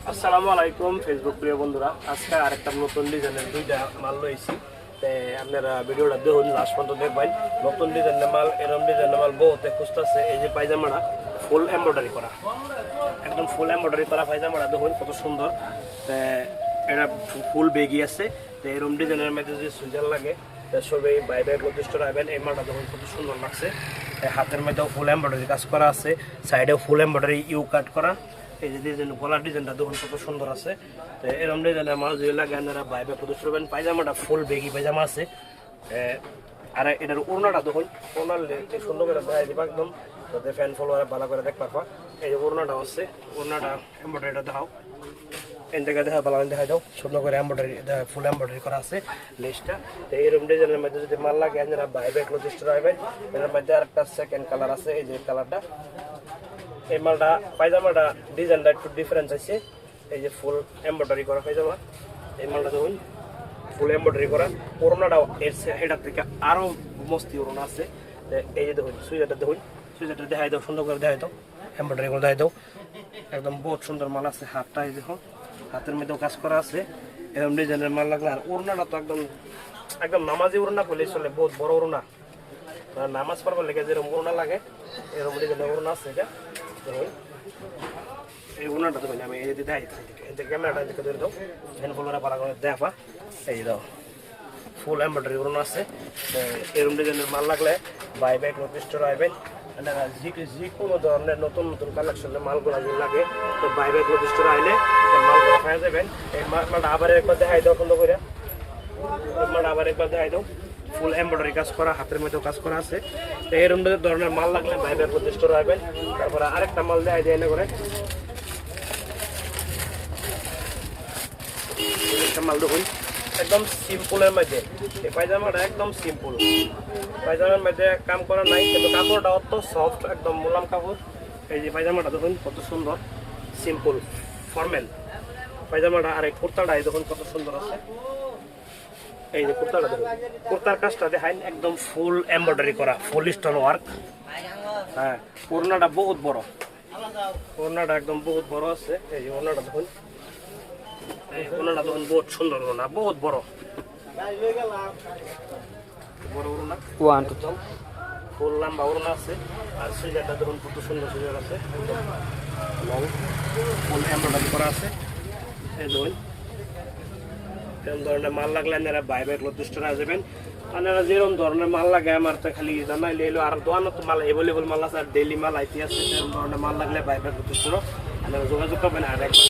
আসসালামু আলাইকুম ফেসবুক প্রিয় বন্ধুরা, আজকে আরেকটা নতুন ডিজাইনের দুইটা মাল লইছি। আপনারা ভিডিওটা দেখুন, লাস্ট পর্যন্ত দেখবেন। নতুন ডিজাইনের মাল, এরকম ডিজাইনের মাল বহুতে খুঁজতেছে। এই যে পায়জামাটা ফুল এমব্রয়ডারি করা, একদম ফুল এমব্রয়ডারি করা পায়জামাটা দেখুন কত সুন্দর। এটা ফুল বেগি আছে। এরকম ডিজাইনের মধ্যে যদি সুইজার লাগে সবাই বাইরে প্রতিষ্ঠ রাখবেন। এই মালটা দেখুন কত সুন্দর লাগছে। হাতের মধ্যেও ফুল এমব্রয়ডারি কাজ করা আছে, সাইডেও ফুল এমব্রয়ডারি ইউ কাট করা। এই যে ডিজাইন, গলার ডিজাইনটা দেখুন কত সুন্দর আছে। তো এরকম ডিজাইনের মাল যদি লাগে আপনারা বাইরে প্রতিষ্ঠ করবেন। পায়জামাটা ফুল বেগি পায়জামা আছে। আর এটার ওড়নাটা দেখুন, ওড়নার সুন্দর করে দেখাই দিবা একদম, যাতে ফ্যান ফলোয়ার ভালো করে দেখ পারবা। এই যে ওড়নাটা আছে, ওড়নাটা এমব্রয়ডারিটা দেখাও, এন জায়গায় দেখা ভালো দেখা দাও, সুন্দর করে এমব্রয়ডারি ফুল এমব্রয়ডারি করা আছে লেসটা। তো এইরকম ডিজাইনের মধ্যে যদি মাল লাগে আপনারা বাইরে প্রতিষ্ঠ রাখবেন। এর মধ্যে আরেকটা সেকেন্ড কালার আছে, এই যে কালারটা। এই মালটা পায়জামাটা ডিজাইনটা একটু ডিফারেন্স আছে। এই যে ফুল এমব্রয়ডারি করা পায়জামা, এই মালটা দেখুন ফুল এমব্রয়ডারি করা। ওড়নাটাও এটার থেকে আরও মস্তি ওড়না আছে। এই যে দেখুন সুইজারটা, দেখুন সুইজারটা দেখাই দাও, সুন্দর করে দেখাই দাও, এমব্রয়ডারি করে দেখাই দাও। একদম বহুত সুন্দর মাল আছে। হাতটা এই দেখুন, হাতের মধ্যেও কাজ করা আছে। এরকম ডিজাইনের মাল লাগলে, আর ওড়নাটা তো একদম একদম নামাজি ওড়না বলে চলে, বহুত বড় ওড়না। নামাজ পড়বার লেগে যেরকম ওড়না লাগে এরকম ডিজাইনের ওড়না আছে। এটা দেখুন, এই ওড়নাটা দেখুন, আমি এই যে দেখাই, ক্যামেরাটা দিকে ধরে দাও, ফ্যান ফলোয়ারে ভালো করে দেখা। এই দাও ফুল এমব্রয়ডারি ওড়না আছে। এরকম ডিজাইনের মাল লাগলে বাই ব্যাগ প্রতিষ্ঠ রাখবেন। যে কোনো ধরনের নতুন নতুন কালেকশনের মালগুলো যদি লাগে তো বাই ব্যাগ প্রতিষ্ঠ রাখলে মালগুলো পাওয়া যাবেন। এই মালটা আবার একবার দেখাই দাও, সুন্দর করে মালটা আবার একবার দেখাই দাও। ফুল এমব্রয়ডারি কাজ করা, হাতের মধ্যেও কাজ করা আছে। তো এরকম ধরনের মাল লাগলে বাই ব্যাগ প্রতিষ্ঠ রাখবেন। তারপরে আরেকটা মাল দেখাই দেয় না করে, একটা মাল দেখুন একদম সিম্পলের মধ্যে। এই পায়জামাটা একদম সিম্পল, পায়জামার মধ্যে কাম করা নাই, কিন্তু কাপড়টা অত সফট, একদম মোলাম কাপড়। এই যে পায়জামাটা দেখুন কত সুন্দর, সিম্পল ফর্মাল পায়জামাটা। আর এই কুর্তাটা দেখুন কত সুন্দর আছে। এই যে কুর্তাটা দেখুন, কুর্তার কাজটা দেখাইন একদম ফুল এমব্রয়ডারি করা, ফুল স্টোন ওয়ার্ক। হ্যাঁ, ওড়নাটা বহুত বড়, ওড়নাটা একদম বহুত বড় আছে। এই যে ওড়নাটা দেখুন, ওড়নাটা দেখুন বহুত সুন্দর, ওড়না বহুত বড় বড় ওড়না, একদম ফুল লম্বা ওড়না আছে। আর সুইজারটা দেখুন কত সুন্দর সুইজার আছে, লং ফুল এমব্রয়ডারি করা আছে। এই দেখুন এরকম ধরনের মাল লাগলে আপনারা বাই ব্যাগ প্রতিষ্ঠ যাবেন। আপনারা যেরকম ধরনের মাল লাগে আমার তো খালি জানাইলে এলো, আর দোকানত মাল অ্যাভেলেবল মাল আছে, আর ডেইলি মাল আইতে আছে। এরকম ধরনের মাল লাগলে বাই ব্যাগ প্রতিষ্ঠ আপনারা যোগাযোগ করবেন। আর